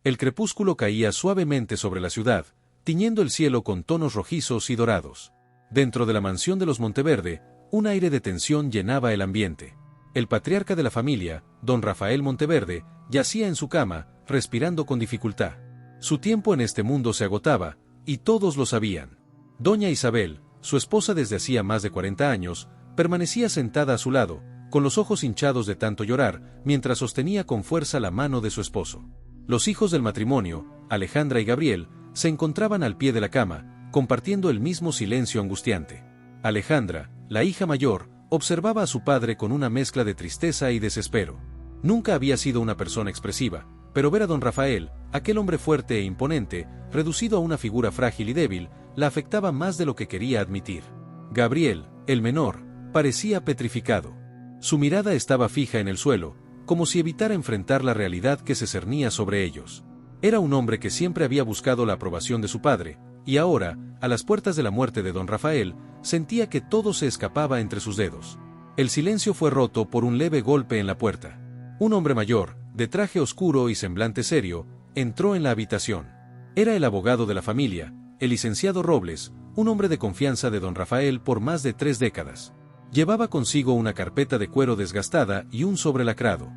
El crepúsculo caía suavemente sobre la ciudad, tiñendo el cielo con tonos rojizos y dorados. Dentro de la mansión de los Monteverde, un aire de tensión llenaba el ambiente. El patriarca de la familia, don Rafael Monteverde, yacía en su cama, respirando con dificultad. Su tiempo en este mundo se agotaba, y todos lo sabían. Doña Isabel, su esposa desde hacía más de 40 años, permanecía sentada a su lado, con los ojos hinchados de tanto llorar, mientras sostenía con fuerza la mano de su esposo. Los hijos del matrimonio, Alejandra y Gabriel, se encontraban al pie de la cama, compartiendo el mismo silencio angustiante. Alejandra, la hija mayor, observaba a su padre con una mezcla de tristeza y desespero. Nunca había sido una persona expresiva, pero ver a don Rafael, aquel hombre fuerte e imponente, reducido a una figura frágil y débil, la afectaba más de lo que quería admitir. Gabriel, el menor, parecía petrificado. Su mirada estaba fija en el suelo, como si evitara enfrentar la realidad que se cernía sobre ellos. Era un hombre que siempre había buscado la aprobación de su padre, y ahora, a las puertas de la muerte de don Rafael, sentía que todo se escapaba entre sus dedos. El silencio fue roto por un leve golpe en la puerta. Un hombre mayor, de traje oscuro y semblante serio, entró en la habitación. Era el abogado de la familia, el licenciado Robles, un hombre de confianza de don Rafael por más de 3 décadas. Llevaba consigo una carpeta de cuero desgastada y un sobre lacrado.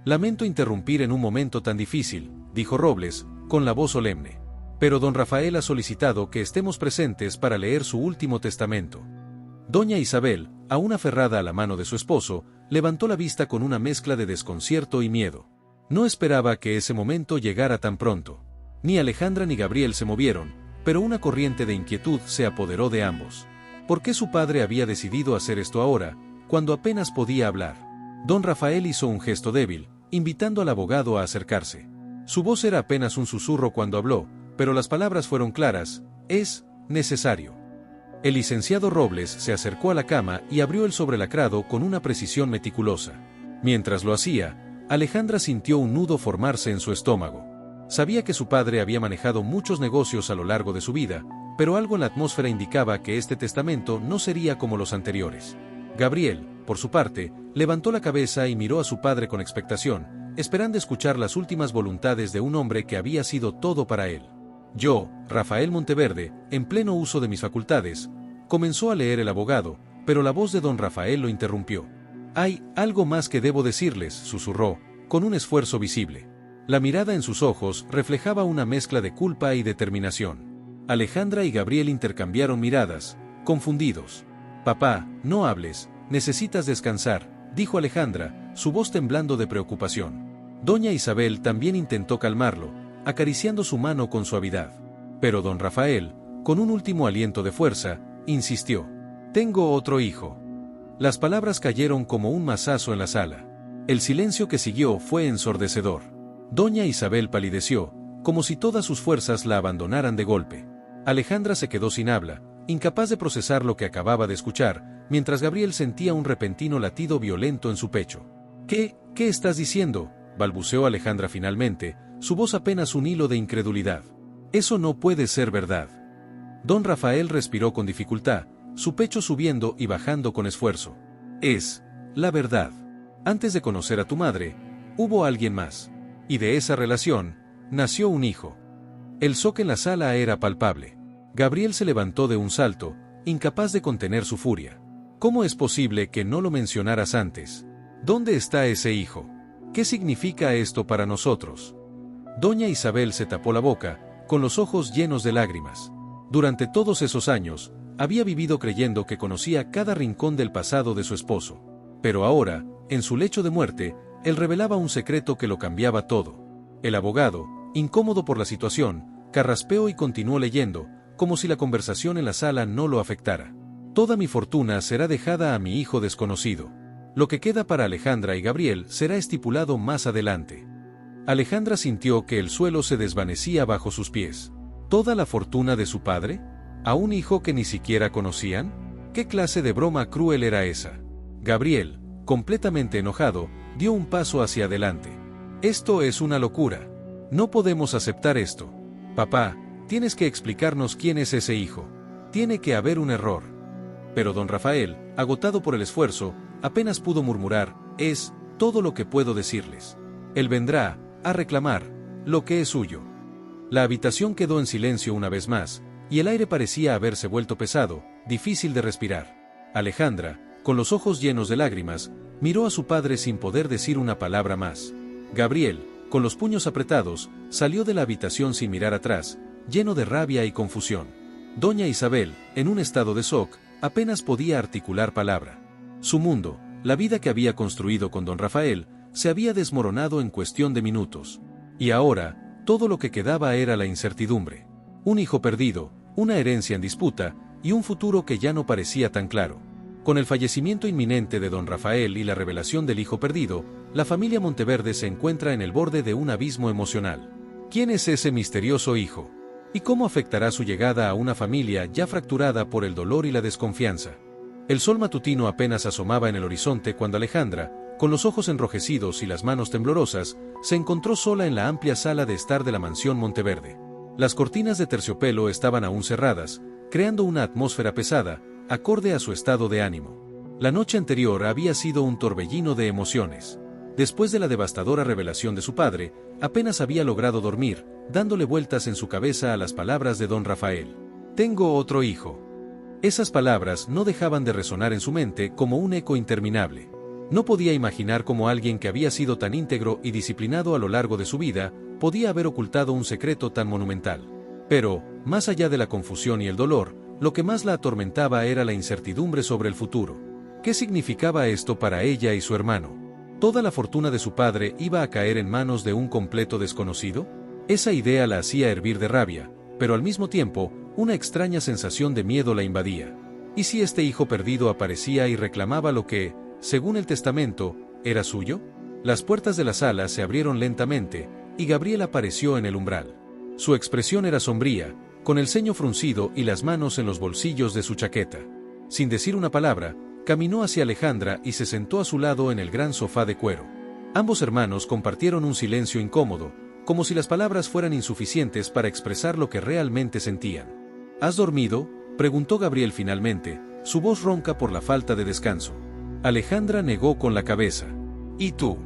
«Lamento interrumpir en un momento tan difícil», dijo Robles, con la voz solemne. «Pero don Rafael ha solicitado que estemos presentes para leer su último testamento». Doña Isabel, aún aferrada a la mano de su esposo, levantó la vista con una mezcla de desconcierto y miedo. No esperaba que ese momento llegara tan pronto. Ni Alejandra ni Gabriel se movieron, pero una corriente de inquietud se apoderó de ambos. ¿Por qué su padre había decidido hacer esto ahora, cuando apenas podía hablar? Don Rafael hizo un gesto débil, invitando al abogado a acercarse. Su voz era apenas un susurro cuando habló, pero las palabras fueron claras: «Es necesario». El licenciado Robles se acercó a la cama y abrió el sobrelacrado con una precisión meticulosa. Mientras lo hacía, Alejandra sintió un nudo formarse en su estómago. Sabía que su padre había manejado muchos negocios a lo largo de su vida, pero algo en la atmósfera indicaba que este testamento no sería como los anteriores. Gabriel, por su parte, levantó la cabeza y miró a su padre con expectación, esperando escuchar las últimas voluntades de un hombre que había sido todo para él. «Yo, Rafael Monteverde, en pleno uso de mis facultades», comenzó a leer el abogado, pero la voz de don Rafael lo interrumpió. «Hay algo más que debo decirles», susurró, con un esfuerzo visible. La mirada en sus ojos reflejaba una mezcla de culpa y determinación. Alejandra y Gabriel intercambiaron miradas, confundidos. «Papá, no hables, necesitas descansar», dijo Alejandra, su voz temblando de preocupación. Doña Isabel también intentó calmarlo, acariciando su mano con suavidad. Pero don Rafael, con un último aliento de fuerza, insistió: «Tengo otro hijo». Las palabras cayeron como un mazazo en la sala. El silencio que siguió fue ensordecedor. Doña Isabel palideció, como si todas sus fuerzas la abandonaran de golpe. Alejandra se quedó sin habla, incapaz de procesar lo que acababa de escuchar, mientras Gabriel sentía un repentino latido violento en su pecho. ¿Qué estás diciendo?», balbuceó Alejandra finalmente, su voz apenas un hilo de incredulidad. «Eso no puede ser verdad». Don Rafael respiró con dificultad, su pecho subiendo y bajando con esfuerzo. «Es la verdad. Antes de conocer a tu madre, hubo alguien más. Y de esa relación, nació un hijo». El shock en la sala era palpable. Gabriel se levantó de un salto, incapaz de contener su furia. «¿Cómo es posible que no lo mencionaras antes? ¿Dónde está ese hijo? ¿Qué significa esto para nosotros?». Doña Isabel se tapó la boca, con los ojos llenos de lágrimas. Durante todos esos años, había vivido creyendo que conocía cada rincón del pasado de su esposo. Pero ahora, en su lecho de muerte, él revelaba un secreto que lo cambiaba todo. El abogado, incómodo por la situación, carraspeó y continuó leyendo, como si la conversación en la sala no lo afectara. «Toda mi fortuna será dejada a mi hijo desconocido. Lo que queda para Alejandra y Gabriel será estipulado más adelante». Alejandra sintió que el suelo se desvanecía bajo sus pies. ¿Toda la fortuna de su padre? ¿A un hijo que ni siquiera conocían? ¿Qué clase de broma cruel era esa? Gabriel, completamente enojado, dio un paso hacia adelante. «Esto es una locura. No podemos aceptar esto. Papá, tienes que explicarnos quién es ese hijo. Tiene que haber un error». Pero don Rafael, agotado por el esfuerzo, apenas pudo murmurar: «Es todo lo que puedo decirles. Él vendrá a reclamar lo que es suyo. La habitación quedó en silencio una vez más, y el aire parecía haberse vuelto pesado, difícil de respirar. Alejandra, con los ojos llenos de lágrimas, miró a su padre sin poder decir una palabra más. Gabriel, con los puños apretados, salió de la habitación sin mirar atrás, lleno de rabia y confusión. Doña Isabel, en un estado de shock, apenas podía articular palabra. Su mundo, la vida que había construido con don Rafael, se había desmoronado en cuestión de minutos. Y ahora, todo lo que quedaba era la incertidumbre. Un hijo perdido, una herencia en disputa, y un futuro que ya no parecía tan claro. Con el fallecimiento inminente de don Rafael y la revelación del hijo perdido, la familia Monteverde se encuentra en el borde de un abismo emocional. ¿Quién es ese misterioso hijo? ¿Y cómo afectará su llegada a una familia ya fracturada por el dolor y la desconfianza? El sol matutino apenas asomaba en el horizonte cuando Alejandra, con los ojos enrojecidos y las manos temblorosas, se encontró sola en la amplia sala de estar de la mansión Monteverde. Las cortinas de terciopelo estaban aún cerradas, creando una atmósfera pesada, acorde a su estado de ánimo. La noche anterior había sido un torbellino de emociones. Después de la devastadora revelación de su padre, apenas había logrado dormir, dándole vueltas en su cabeza a las palabras de don Rafael. «Tengo otro hijo». Esas palabras no dejaban de resonar en su mente como un eco interminable. No podía imaginar cómo alguien que había sido tan íntegro y disciplinado a lo largo de su vida, podía haber ocultado un secreto tan monumental. Pero, más allá de la confusión y el dolor, lo que más la atormentaba era la incertidumbre sobre el futuro. ¿Qué significaba esto para ella y su hermano? ¿Toda la fortuna de su padre iba a caer en manos de un completo desconocido? Esa idea la hacía hervir de rabia, pero al mismo tiempo, una extraña sensación de miedo la invadía. ¿Y si este hijo perdido aparecía y reclamaba lo que, según el testamento, era suyo? Las puertas de la sala se abrieron lentamente, y Gabriel apareció en el umbral. Su expresión era sombría, con el ceño fruncido y las manos en los bolsillos de su chaqueta. Sin decir una palabra, caminó hacia Alejandra y se sentó a su lado en el gran sofá de cuero. Ambos hermanos compartieron un silencio incómodo, como si las palabras fueran insuficientes para expresar lo que realmente sentían. ¿Has dormido?, preguntó Gabriel finalmente, su voz ronca por la falta de descanso. Alejandra negó con la cabeza. ¿Y tú?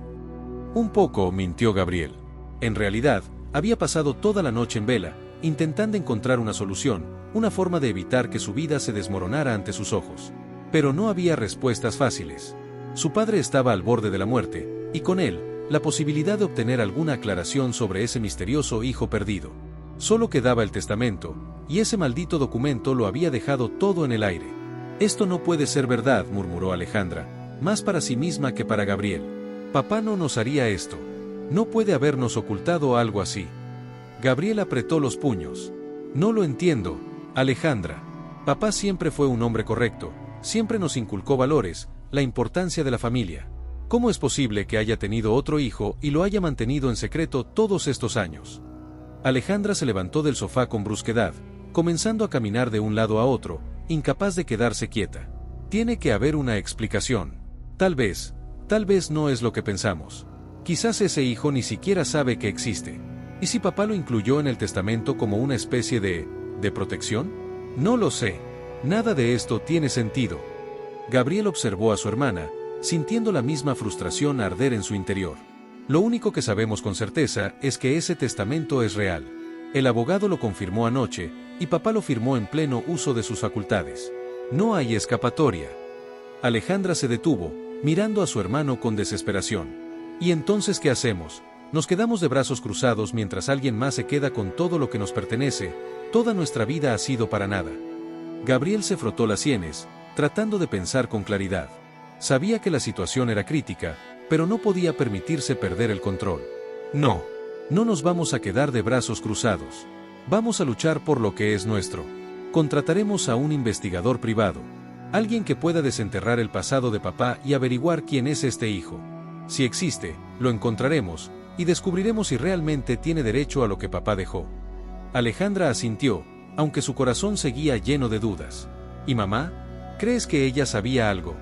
Un poco, mintió Gabriel. En realidad, había pasado toda la noche en vela, intentando encontrar una solución, una forma de evitar que su vida se desmoronara ante sus ojos. Pero no había respuestas fáciles. Su padre estaba al borde de la muerte, y con él, la posibilidad de obtener alguna aclaración sobre ese misterioso hijo perdido. Solo quedaba el testamento, y ese maldito documento lo había dejado todo en el aire. Esto no puede ser verdad, murmuró Alejandra, más para sí misma que para Gabriel. Papá no nos haría esto. No puede habernos ocultado algo así. Gabriel apretó los puños. No lo entiendo, Alejandra. Papá siempre fue un hombre correcto, siempre nos inculcó valores, la importancia de la familia. ¿Cómo es posible que haya tenido otro hijo y lo haya mantenido en secreto todos estos años? Alejandra se levantó del sofá con brusquedad, comenzando a caminar de un lado a otro, incapaz de quedarse quieta. Tiene que haber una explicación. Tal vez no es lo que pensamos. Quizás ese hijo ni siquiera sabe que existe. ¿Y si papá lo incluyó en el testamento como una especie de protección? No lo sé. Nada de esto tiene sentido. Gabriel observó a su hermana, sintiendo la misma frustración arder en su interior. Lo único que sabemos con certeza es que ese testamento es real. El abogado lo confirmó anoche, y papá lo firmó en pleno uso de sus facultades. No hay escapatoria. Alejandra se detuvo, mirando a su hermano con desesperación. ¿Y entonces qué hacemos? Nos quedamos de brazos cruzados mientras alguien más se queda con todo lo que nos pertenece. Toda nuestra vida ha sido para nada. Gabriel se frotó las sienes, tratando de pensar con claridad. Sabía que la situación era crítica, pero no podía permitirse perder el control. No nos vamos a quedar de brazos cruzados. Vamos a luchar por lo que es nuestro. Contrataremos a un investigador privado. Alguien que pueda desenterrar el pasado de papá y averiguar quién es este hijo. Si existe, lo encontraremos, y descubriremos si realmente tiene derecho a lo que papá dejó. Alejandra asintió, aunque su corazón seguía lleno de dudas. ¿Y mamá? ¿Crees que ella sabía algo?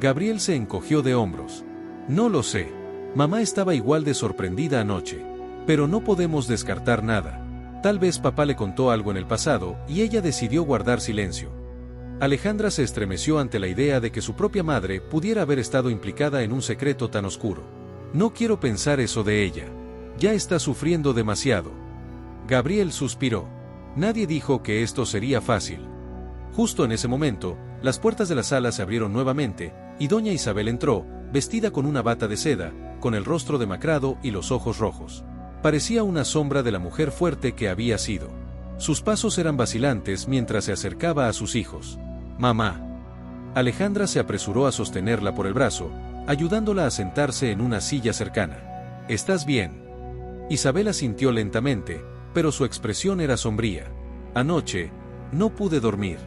Gabriel se encogió de hombros. No lo sé. Mamá estaba igual de sorprendida anoche. Pero no podemos descartar nada. Tal vez papá le contó algo en el pasado y ella decidió guardar silencio. Alejandra se estremeció ante la idea de que su propia madre pudiera haber estado implicada en un secreto tan oscuro. No quiero pensar eso de ella. Ya está sufriendo demasiado. Gabriel suspiró. Nadie dijo que esto sería fácil. Justo en ese momento, las puertas de la sala se abrieron nuevamente, y doña Isabel entró, vestida con una bata de seda, con el rostro demacrado y los ojos rojos. Parecía una sombra de la mujer fuerte que había sido. Sus pasos eran vacilantes mientras se acercaba a sus hijos. «Mamá». Alejandra se apresuró a sostenerla por el brazo, ayudándola a sentarse en una silla cercana. «¿Estás bien?». Isabel asintió lentamente, pero su expresión era sombría. «Anoche, no pude dormir.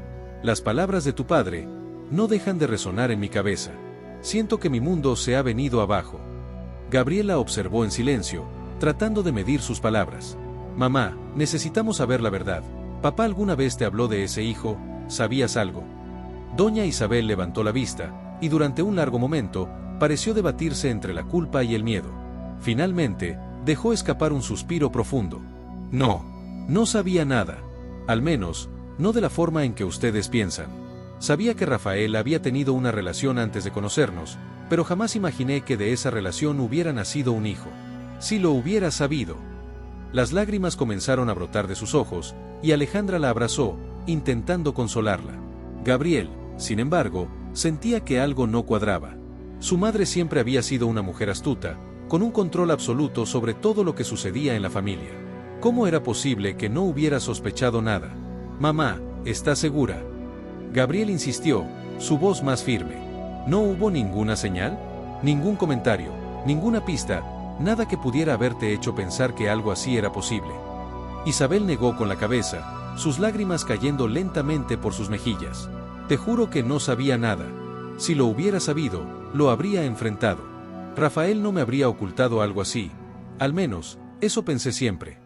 Las palabras de tu padre no dejan de resonar en mi cabeza. Siento que mi mundo se ha venido abajo». Gabriela observó en silencio, tratando de medir sus palabras. «Mamá, necesitamos saber la verdad. ¿Papá alguna vez te habló de ese hijo? ¿Sabías algo?». Doña Isabel levantó la vista, y durante un largo momento, pareció debatirse entre la culpa y el miedo. Finalmente, dejó escapar un suspiro profundo. No sabía nada. Al menos, no de la forma en que ustedes piensan. Sabía que Rafael había tenido una relación antes de conocernos, pero jamás imaginé que de esa relación hubiera nacido un hijo. Si lo hubiera sabido». Las lágrimas comenzaron a brotar de sus ojos, y Alejandra la abrazó, intentando consolarla. Gabriel, sin embargo, sentía que algo no cuadraba. Su madre siempre había sido una mujer astuta, con un control absoluto sobre todo lo que sucedía en la familia. ¿Cómo era posible que no hubiera sospechado nada? «Mamá, ¿estás segura?». Gabriel insistió, su voz más firme. «¿No hubo ninguna señal? Ningún comentario, ninguna pista, nada que pudiera haberte hecho pensar que algo así era posible?». Isabel negó con la cabeza, sus lágrimas cayendo lentamente por sus mejillas. «Te juro que no sabía nada. Si lo hubiera sabido, lo habría enfrentado. Rafael no me habría ocultado algo así. Al menos, eso pensé siempre».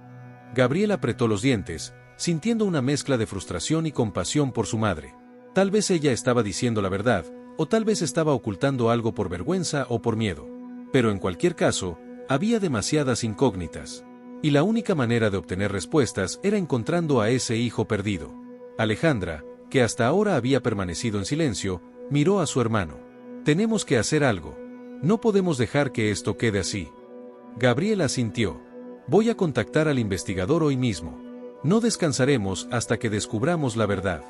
Gabriel apretó los dientes, sintiendo una mezcla de frustración y compasión por su madre. Tal vez ella estaba diciendo la verdad, o tal vez estaba ocultando algo por vergüenza o por miedo. Pero en cualquier caso, había demasiadas incógnitas. Y la única manera de obtener respuestas era encontrando a ese hijo perdido. Alejandra, que hasta ahora había permanecido en silencio, miró a su hermano. «Tenemos que hacer algo. No podemos dejar que esto quede así». Gabriel asintió. «Voy a contactar al investigador hoy mismo. No descansaremos hasta que descubramos la verdad».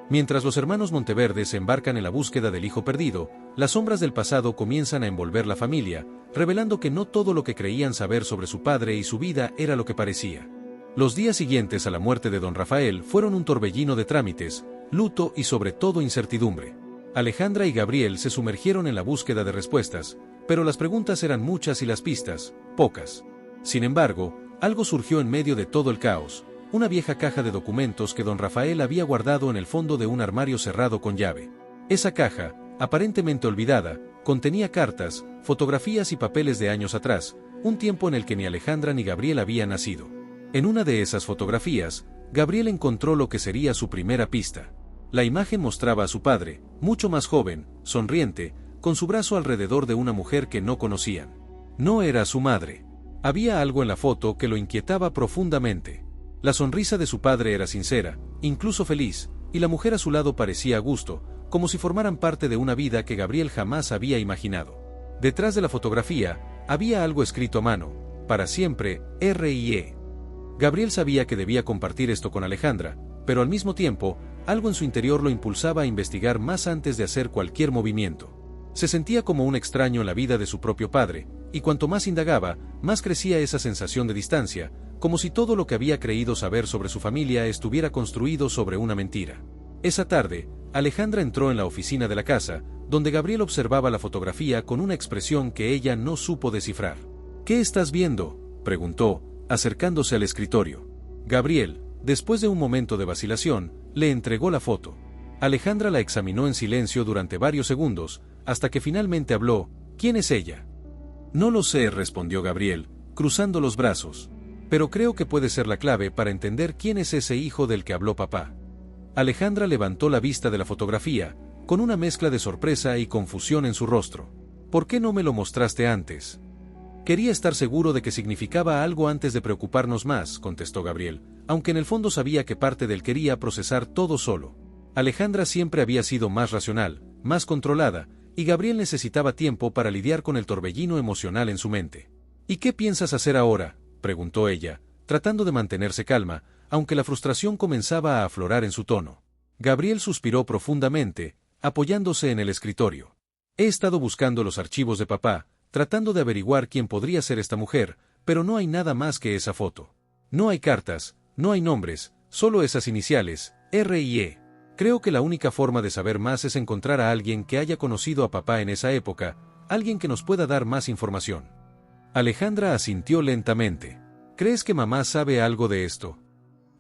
Mientras los hermanos Monteverde se embarcan en la búsqueda del hijo perdido, las sombras del pasado comienzan a envolver la familia, revelando que no todo lo que creían saber sobre su padre y su vida era lo que parecía. Los días siguientes a la muerte de don Rafael fueron un torbellino de trámites, luto y sobre todo incertidumbre. Alejandra y Gabriel se sumergieron en la búsqueda de respuestas, pero las preguntas eran muchas y las pistas, pocas. Sin embargo, algo surgió en medio de todo el caos. Una vieja caja de documentos que don Rafael había guardado en el fondo de un armario cerrado con llave. Esa caja, aparentemente olvidada, contenía cartas, fotografías y papeles de años atrás, un tiempo en el que ni Alejandra ni Gabriel habían nacido. En una de esas fotografías, Gabriel encontró lo que sería su primera pista. La imagen mostraba a su padre, mucho más joven, sonriente, con su brazo alrededor de una mujer que no conocían. No era su madre. Había algo en la foto que lo inquietaba profundamente. La sonrisa de su padre era sincera, incluso feliz, y la mujer a su lado parecía a gusto, como si formaran parte de una vida que Gabriel jamás había imaginado. Detrás de la fotografía, había algo escrito a mano: «Para siempre, R.I.E». Gabriel sabía que debía compartir esto con Alejandra, pero al mismo tiempo, algo en su interior lo impulsaba a investigar más antes de hacer cualquier movimiento. Se sentía como un extraño en la vida de su propio padre, y cuanto más indagaba, más crecía esa sensación de distancia, como si todo lo que había creído saber sobre su familia estuviera construido sobre una mentira. Esa tarde, Alejandra entró en la oficina de la casa, donde Gabriel observaba la fotografía con una expresión que ella no supo descifrar. «¿Qué estás viendo?», preguntó, acercándose al escritorio. Gabriel, después de un momento de vacilación, le entregó la foto. Alejandra la examinó en silencio durante varios segundos, hasta que finalmente habló: «¿Quién es ella?». «No lo sé», respondió Gabriel, cruzando los brazos. «Pero creo que puede ser la clave para entender quién es ese hijo del que habló papá». Alejandra levantó la vista de la fotografía, con una mezcla de sorpresa y confusión en su rostro. «¿Por qué no me lo mostraste antes?». «Quería estar seguro de que significaba algo antes de preocuparnos más», contestó Gabriel, aunque en el fondo sabía que parte de él quería procesar todo solo. Alejandra siempre había sido más racional, más controlada, y Gabriel necesitaba tiempo para lidiar con el torbellino emocional en su mente. ¿Y qué piensas hacer ahora?, preguntó ella, tratando de mantenerse calma, aunque la frustración comenzaba a aflorar en su tono. Gabriel suspiró profundamente, apoyándose en el escritorio. He estado buscando los archivos de papá, tratando de averiguar quién podría ser esta mujer, pero no hay nada más que esa foto. No hay cartas, no hay nombres, solo esas iniciales, R y E. Creo que la única forma de saber más es encontrar a alguien que haya conocido a papá en esa época, alguien que nos pueda dar más información. Alejandra asintió lentamente. ¿Crees que mamá sabe algo de esto?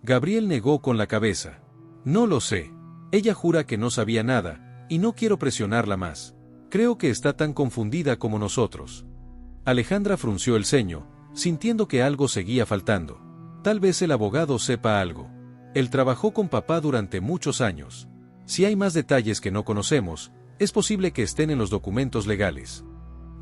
Gabriel negó con la cabeza. No lo sé. Ella jura que no sabía nada, y no quiero presionarla más. Creo que está tan confundida como nosotros. Alejandra frunció el ceño, sintiendo que algo seguía faltando. Tal vez el abogado sepa algo. Él trabajó con papá durante muchos años. Si hay más detalles que no conocemos, es posible que estén en los documentos legales.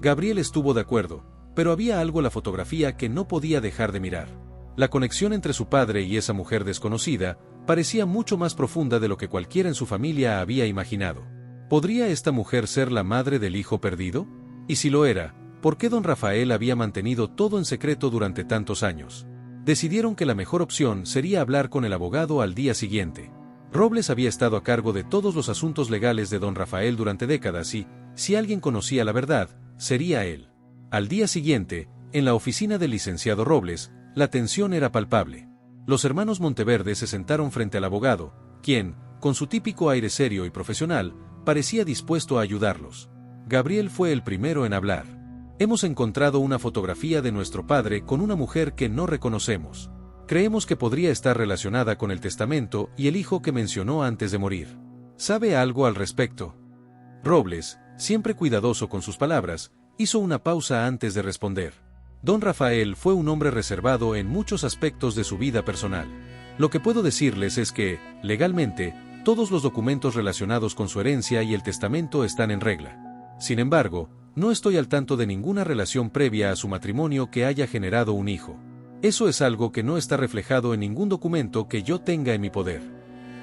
Gabriel estuvo de acuerdo, pero había algo en la fotografía que no podía dejar de mirar. La conexión entre su padre y esa mujer desconocida parecía mucho más profunda de lo que cualquiera en su familia había imaginado. ¿Podría esta mujer ser la madre del hijo perdido? Y si lo era, ¿por qué don Rafael había mantenido todo en secreto durante tantos años? Decidieron que la mejor opción sería hablar con el abogado al día siguiente. Robles había estado a cargo de todos los asuntos legales de don Rafael durante décadas y, si alguien conocía la verdad, sería él. Al día siguiente, en la oficina del licenciado Robles, la tensión era palpable. Los hermanos Monteverde se sentaron frente al abogado, quien, con su típico aire serio y profesional, parecía dispuesto a ayudarlos. Gabriel fue el primero en hablar. Hemos encontrado una fotografía de nuestro padre con una mujer que no reconocemos. Creemos que podría estar relacionada con el testamento y el hijo que mencionó antes de morir. ¿Sabe algo al respecto? Robles, siempre cuidadoso con sus palabras, hizo una pausa antes de responder. Don Rafael fue un hombre reservado en muchos aspectos de su vida personal. Lo que puedo decirles es que, legalmente, todos los documentos relacionados con su herencia y el testamento están en regla. Sin embargo, no estoy al tanto de ninguna relación previa a su matrimonio que haya generado un hijo. Eso es algo que no está reflejado en ningún documento que yo tenga en mi poder.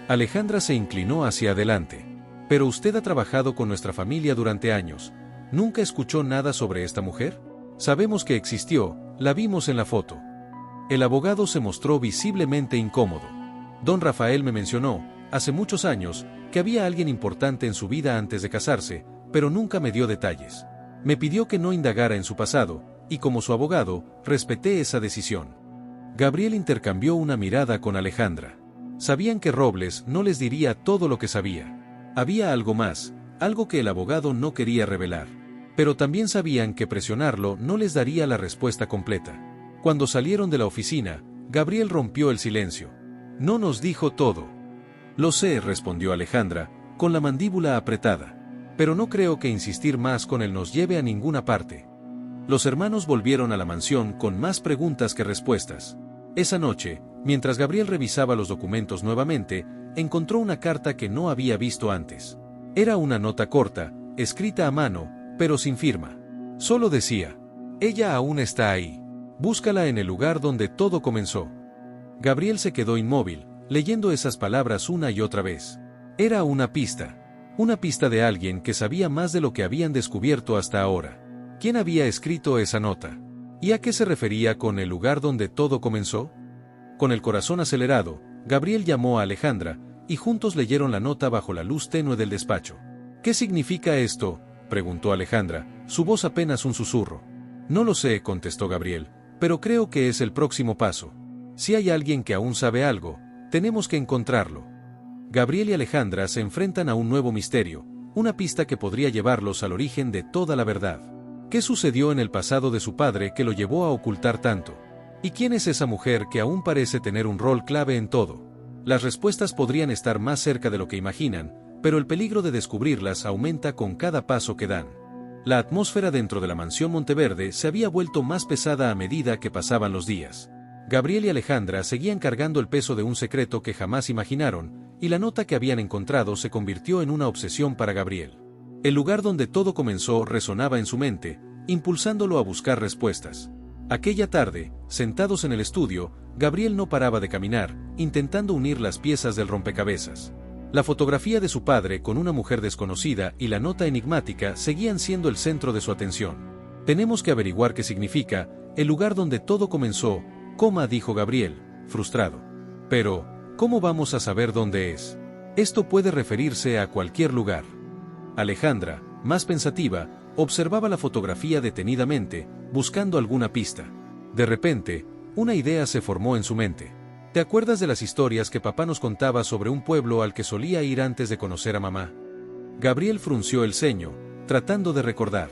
Alejandra se inclinó hacia adelante. Pero usted ha trabajado con nuestra familia durante años. ¿Nunca escuchó nada sobre esta mujer? Sabemos que existió, la vimos en la foto. El abogado se mostró visiblemente incómodo. Don Rafael me mencionó, hace muchos años, que había alguien importante en su vida antes de casarse, pero nunca me dio detalles. Me pidió que no indagara en su pasado, y como su abogado, respeté esa decisión. Gabriel intercambió una mirada con Alejandra. Sabían que Robles no les diría todo lo que sabía. Había algo más, algo que el abogado no quería revelar. Pero también sabían que presionarlo no les daría la respuesta completa. Cuando salieron de la oficina, Gabriel rompió el silencio. No nos dijo todo. Lo sé, respondió Alejandra, con la mandíbula apretada. Pero no creo que insistir más con él nos lleve a ninguna parte. Los hermanos volvieron a la mansión con más preguntas que respuestas. Esa noche, mientras Gabriel revisaba los documentos nuevamente, encontró una carta que no había visto antes. Era una nota corta, escrita a mano, pero sin firma. Solo decía: ella aún está ahí. Búscala en el lugar donde todo comenzó. Gabriel se quedó inmóvil, leyendo esas palabras una y otra vez. Era una pista de alguien que sabía más de lo que habían descubierto hasta ahora. ¿Quién había escrito esa nota? ¿Y a qué se refería con el lugar donde todo comenzó? Con el corazón acelerado, Gabriel llamó a Alejandra, y juntos leyeron la nota bajo la luz tenue del despacho. ¿Qué significa esto?, preguntó Alejandra, su voz apenas un susurro. No lo sé, contestó Gabriel, pero creo que es el próximo paso. Si hay alguien que aún sabe algo, tenemos que encontrarlo. Gabriel y Alejandra se enfrentan a un nuevo misterio, una pista que podría llevarlos al origen de toda la verdad. ¿Qué sucedió en el pasado de su padre que lo llevó a ocultar tanto? ¿Y quién es esa mujer que aún parece tener un rol clave en todo? Las respuestas podrían estar más cerca de lo que imaginan, pero el peligro de descubrirlas aumenta con cada paso que dan. La atmósfera dentro de la mansión Monteverde se había vuelto más pesada a medida que pasaban los días. Gabriel y Alejandra seguían cargando el peso de un secreto que jamás imaginaron, y la nota que habían encontrado se convirtió en una obsesión para Gabriel. El lugar donde todo comenzó resonaba en su mente, impulsándolo a buscar respuestas. Aquella tarde, sentados en el estudio, Gabriel no paraba de caminar, intentando unir las piezas del rompecabezas. La fotografía de su padre con una mujer desconocida y la nota enigmática seguían siendo el centro de su atención. Tenemos que averiguar qué significa, El lugar donde todo comenzó, dijo Gabriel, frustrado. Pero, ¿cómo vamos a saber dónde es? Esto puede referirse a cualquier lugar. Alejandra, más pensativa, observaba la fotografía detenidamente, buscando alguna pista. De repente, una idea se formó en su mente. ¿Te acuerdas de las historias que papá nos contaba sobre un pueblo al que solía ir antes de conocer a mamá? Gabriel frunció el ceño, tratando de recordar.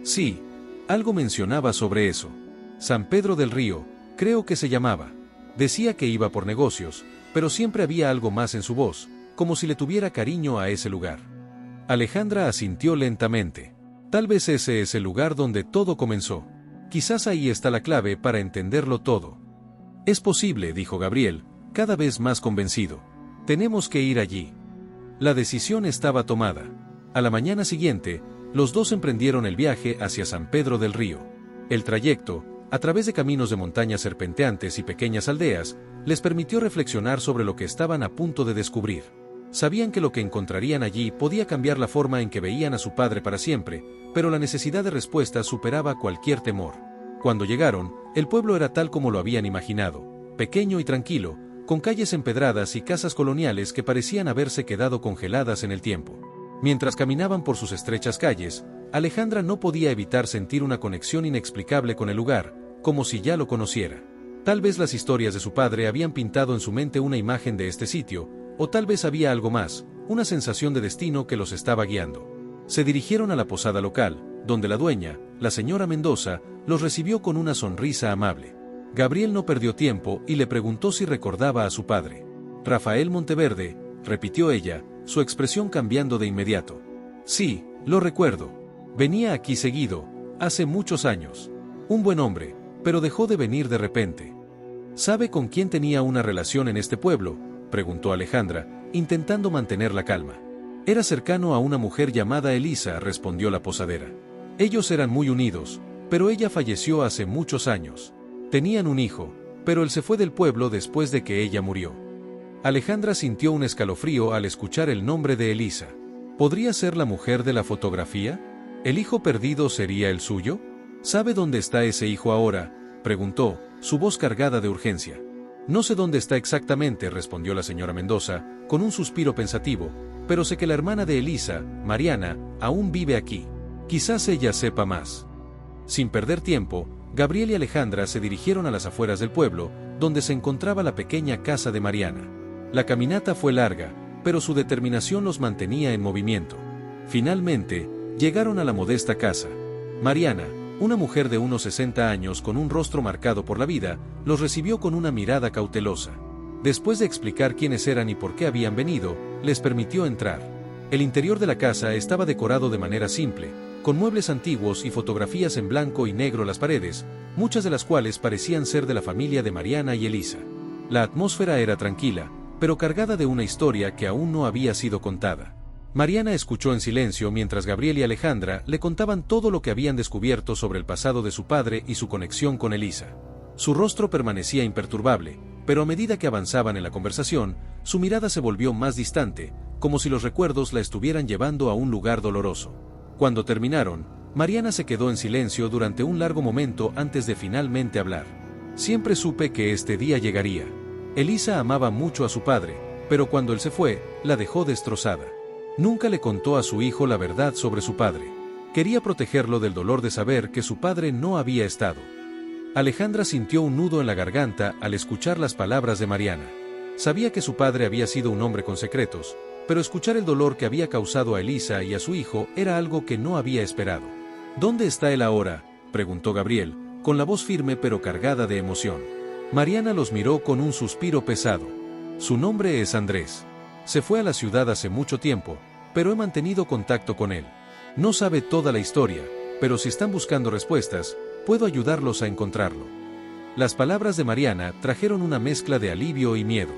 Sí, algo mencionaba sobre eso. San Pedro del Río, creo que se llamaba. Decía que iba por negocios, pero siempre había algo más en su voz, como si le tuviera cariño a ese lugar. Alejandra asintió lentamente. Tal vez ese es el lugar donde todo comenzó. Quizás ahí está la clave para entenderlo todo. Es posible, dijo Gabriel, cada vez más convencido. Tenemos que ir allí. La decisión estaba tomada. A la mañana siguiente, los dos emprendieron el viaje hacia San Pedro del Río. El trayecto, a través de caminos de montañas serpenteantes y pequeñas aldeas, les permitió reflexionar sobre lo que estaban a punto de descubrir. Sabían que lo que encontrarían allí podía cambiar la forma en que veían a su padre para siempre, pero la necesidad de respuesta superaba cualquier temor. Cuando llegaron, el pueblo era tal como lo habían imaginado, pequeño y tranquilo, con calles empedradas y casas coloniales que parecían haberse quedado congeladas en el tiempo. Mientras caminaban por sus estrechas calles, Alejandra no podía evitar sentir una conexión inexplicable con el lugar, como si ya lo conociera. Tal vez las historias de su padre habían pintado en su mente una imagen de este sitio, o tal vez había algo más, una sensación de destino que los estaba guiando. Se dirigieron a la posada local, donde la dueña, la señora Mendoza, los recibió con una sonrisa amable. Gabriel no perdió tiempo y le preguntó si recordaba a su padre. Rafael Monteverde, repitió ella, su expresión cambiando de inmediato. Sí, lo recuerdo. Venía aquí seguido, hace muchos años. Un buen hombre, pero dejó de venir de repente. ¿Sabe con quién tenía una relación en este pueblo?, preguntó Alejandra, intentando mantener la calma. Era cercano a una mujer llamada Elisa, respondió la posadera. Ellos eran muy unidos, pero ella falleció hace muchos años. Tenían un hijo, pero él se fue del pueblo después de que ella murió. Alejandra sintió un escalofrío al escuchar el nombre de Elisa. ¿Podría ser la mujer de la fotografía? ¿El hijo perdido sería el suyo? ¿Sabe dónde está ese hijo ahora?, preguntó, su voz cargada de urgencia. No sé dónde está exactamente, respondió la señora Mendoza, con un suspiro pensativo, pero sé que la hermana de Elisa, Mariana, aún vive aquí. Quizás ella sepa más. Sin perder tiempo, Gabriel y Alejandra se dirigieron a las afueras del pueblo, donde se encontraba la pequeña casa de Mariana. La caminata fue larga, pero su determinación los mantenía en movimiento. Finalmente, llegaron a la modesta casa. Mariana, una mujer de unos 60 años con un rostro marcado por la vida, los recibió con una mirada cautelosa. Después de explicar quiénes eran y por qué habían venido, les permitió entrar. El interior de la casa estaba decorado de manera simple, con muebles antiguos y fotografías en blanco y negro las paredes, muchas de las cuales parecían ser de la familia de Mariana y Elisa. La atmósfera era tranquila, pero cargada de una historia que aún no había sido contada. Mariana escuchó en silencio mientras Gabriel y Alejandra le contaban todo lo que habían descubierto sobre el pasado de su padre y su conexión con Elisa. Su rostro permanecía imperturbable, pero a medida que avanzaban en la conversación, su mirada se volvió más distante, como si los recuerdos la estuvieran llevando a un lugar doloroso. Cuando terminaron, Mariana se quedó en silencio durante un largo momento antes de finalmente hablar. Siempre supe que este día llegaría. Elisa amaba mucho a su padre, pero cuando él se fue, la dejó destrozada. Nunca le contó a su hijo la verdad sobre su padre. Quería protegerlo del dolor de saber que su padre no había estado. Alejandra sintió un nudo en la garganta al escuchar las palabras de Mariana. Sabía que su padre había sido un hombre con secretos, pero escuchar el dolor que había causado a Elisa y a su hijo era algo que no había esperado. ¿Dónde está él ahora?, preguntó Gabriel, con la voz firme pero cargada de emoción. Mariana los miró con un suspiro pesado. Su nombre es Andrés. Se fue a la ciudad hace mucho tiempo, pero he mantenido contacto con él. No sabe toda la historia, pero si están buscando respuestas, puedo ayudarlos a encontrarlo. Las palabras de Mariana trajeron una mezcla de alivio y miedo.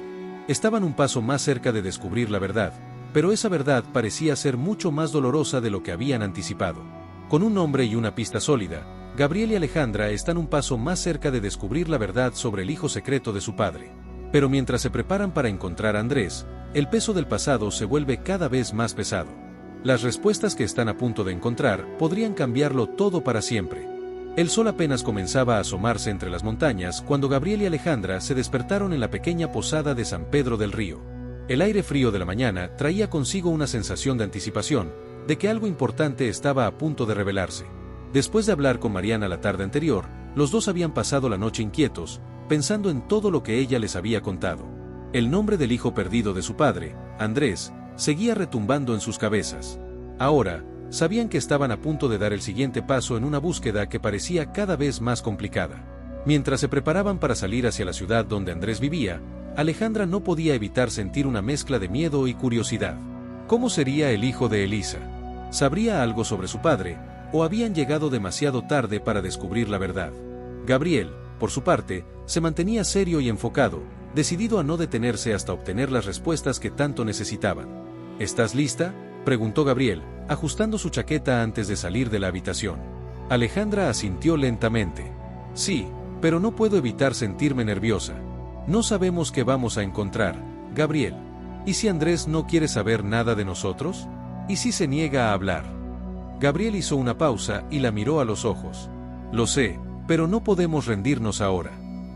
Estaban un paso más cerca de descubrir la verdad, pero esa verdad parecía ser mucho más dolorosa de lo que habían anticipado. Con un nombre y una pista sólida, Gabriel y Alejandra están un paso más cerca de descubrir la verdad sobre el hijo secreto de su padre. Pero mientras se preparan para encontrar a Andrés, el peso del pasado se vuelve cada vez más pesado. Las respuestas que están a punto de encontrar podrían cambiarlo todo para siempre. El sol apenas comenzaba a asomarse entre las montañas cuando Gabriel y Alejandra se despertaron en la pequeña posada de San Pedro del Río. El aire frío de la mañana traía consigo una sensación de anticipación, de que algo importante estaba a punto de revelarse. Después de hablar con Mariana la tarde anterior, los dos habían pasado la noche inquietos, pensando en todo lo que ella les había contado. El nombre del hijo perdido de su padre, Andrés, seguía retumbando en sus cabezas. Ahora, sabían que estaban a punto de dar el siguiente paso en una búsqueda que parecía cada vez más complicada. Mientras se preparaban para salir hacia la ciudad donde Andrés vivía, Alejandra no podía evitar sentir una mezcla de miedo y curiosidad. ¿Cómo sería el hijo de Elisa? ¿Sabría algo sobre su padre, o habían llegado demasiado tarde para descubrir la verdad? Gabriel, por su parte, se mantenía serio y enfocado, decidido a no detenerse hasta obtener las respuestas que tanto necesitaban. ¿Estás lista?, preguntó Gabriel, ajustando su chaqueta antes de salir de la habitación. Alejandra asintió lentamente. Sí, pero no puedo evitar sentirme nerviosa. No sabemos qué vamos a encontrar, Gabriel. ¿Y si Andrés no quiere saber nada de nosotros? ¿Y si se niega a hablar? Gabriel hizo una pausa y la miró a los ojos. Lo sé, pero no podemos rendirnos ahora.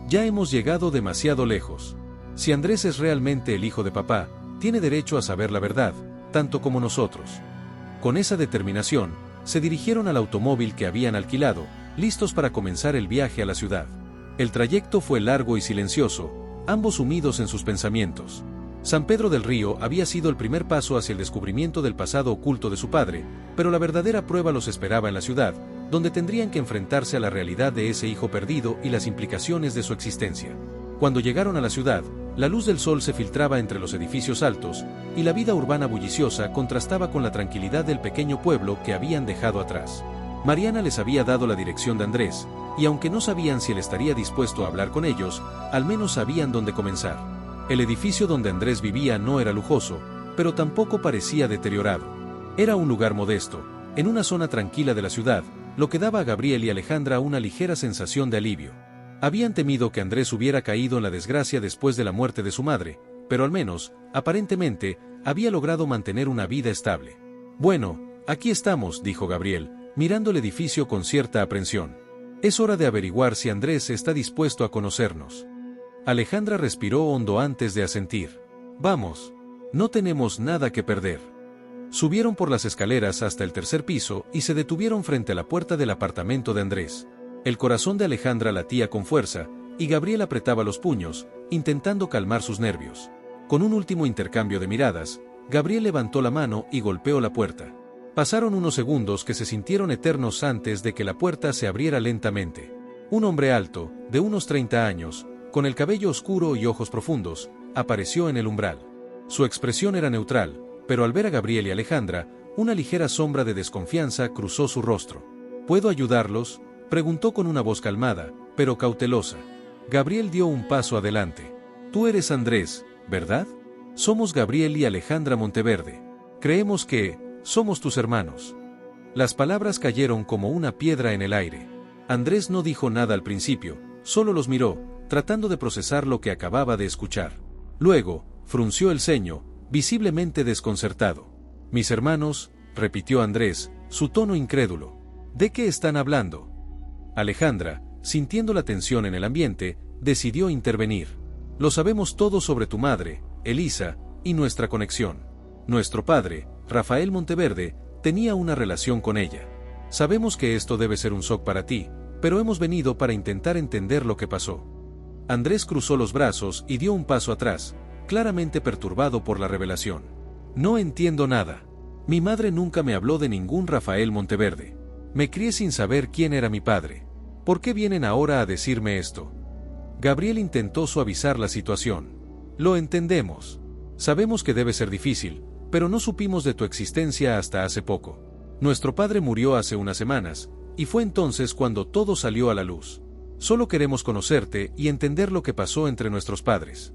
Ya hemos llegado demasiado lejos. Si Andrés es realmente el hijo de papá, tiene derecho a saber la verdad, tanto como nosotros. Con esa determinación, se dirigieron al automóvil que habían alquilado, listos para comenzar el viaje a la ciudad. El trayecto fue largo y silencioso, ambos sumidos en sus pensamientos. San Pedro del Río había sido el primer paso hacia el descubrimiento del pasado oculto de su padre, pero la verdadera prueba los esperaba en la ciudad, donde tendrían que enfrentarse a la realidad de ese hijo perdido y las implicaciones de su existencia. Cuando llegaron a la ciudad, la luz del sol se filtraba entre los edificios altos, y la vida urbana bulliciosa contrastaba con la tranquilidad del pequeño pueblo que habían dejado atrás. Mariana les había dado la dirección de Andrés, y aunque no sabían si él estaría dispuesto a hablar con ellos, al menos sabían dónde comenzar. El edificio donde Andrés vivía no era lujoso, pero tampoco parecía deteriorado. Era un lugar modesto, en una zona tranquila de la ciudad, lo que daba a Gabriel y Alejandra una ligera sensación de alivio. Habían temido que Andrés hubiera caído en la desgracia después de la muerte de su madre, pero al menos, aparentemente, había logrado mantener una vida estable. Bueno, aquí estamos, dijo Gabriel, mirando el edificio con cierta aprensión. Es hora de averiguar si Andrés está dispuesto a conocernos. Alejandra respiró hondo antes de asentir. Vamos, no tenemos nada que perder. Subieron por las escaleras hasta el tercer piso y se detuvieron frente a la puerta del apartamento de Andrés. El corazón de Alejandra latía con fuerza, y Gabriel apretaba los puños, intentando calmar sus nervios. Con un último intercambio de miradas, Gabriel levantó la mano y golpeó la puerta. Pasaron unos segundos que se sintieron eternos antes de que la puerta se abriera lentamente. Un hombre alto, de unos 30 años, con el cabello oscuro y ojos profundos, apareció en el umbral. Su expresión era neutral, pero al ver a Gabriel y Alejandra, una ligera sombra de desconfianza cruzó su rostro. ¿Puedo ayudarlos?, preguntó con una voz calmada, pero cautelosa. Gabriel dio un paso adelante. Tú eres Andrés, ¿verdad? Somos Gabriel y Alejandra Monteverde. Creemos que somos tus hermanos. Las palabras cayeron como una piedra en el aire. Andrés no dijo nada al principio, solo los miró, tratando de procesar lo que acababa de escuchar. Luego, frunció el ceño, visiblemente desconcertado. Mis hermanos, repitió Andrés, su tono incrédulo. ¿De qué están hablando? Alejandra, sintiendo la tensión en el ambiente, decidió intervenir. Lo sabemos todo sobre tu madre, Elisa, y nuestra conexión. Nuestro padre, Rafael Monteverde, tenía una relación con ella. Sabemos que esto debe ser un shock para ti, pero hemos venido para intentar entender lo que pasó. Andrés cruzó los brazos y dio un paso atrás, claramente perturbado por la revelación. No entiendo nada. Mi madre nunca me habló de ningún Rafael Monteverde. Me crié sin saber quién era mi padre. ¿Por qué vienen ahora a decirme esto? Gabriel intentó suavizar la situación. Lo entendemos. Sabemos que debe ser difícil, pero no supimos de tu existencia hasta hace poco. Nuestro padre murió hace unas semanas, y fue entonces cuando todo salió a la luz. Solo queremos conocerte y entender lo que pasó entre nuestros padres.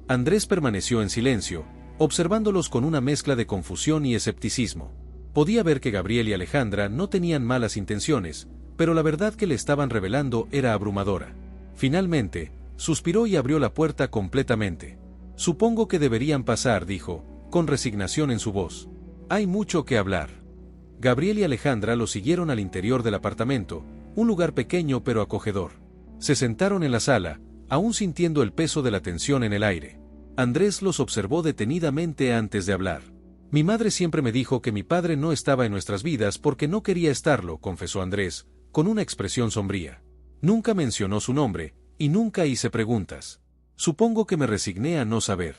Andrés permaneció en silencio, observándolos con una mezcla de confusión y escepticismo. Podía ver que Gabriel y Alejandra no tenían malas intenciones, pero la verdad que le estaban revelando era abrumadora. Finalmente, suspiró y abrió la puerta completamente. Supongo que deberían pasar, dijo, con resignación en su voz. Hay mucho que hablar. Gabriel y Alejandra lo siguieron al interior del apartamento, un lugar pequeño pero acogedor. Se sentaron en la sala, aún sintiendo el peso de la tensión en el aire. Andrés los observó detenidamente antes de hablar. Mi madre siempre me dijo que mi padre no estaba en nuestras vidas porque no quería estarlo, confesó Andrés, con una expresión sombría. Nunca mencionó su nombre, y nunca hice preguntas. Supongo que me resigné a no saber.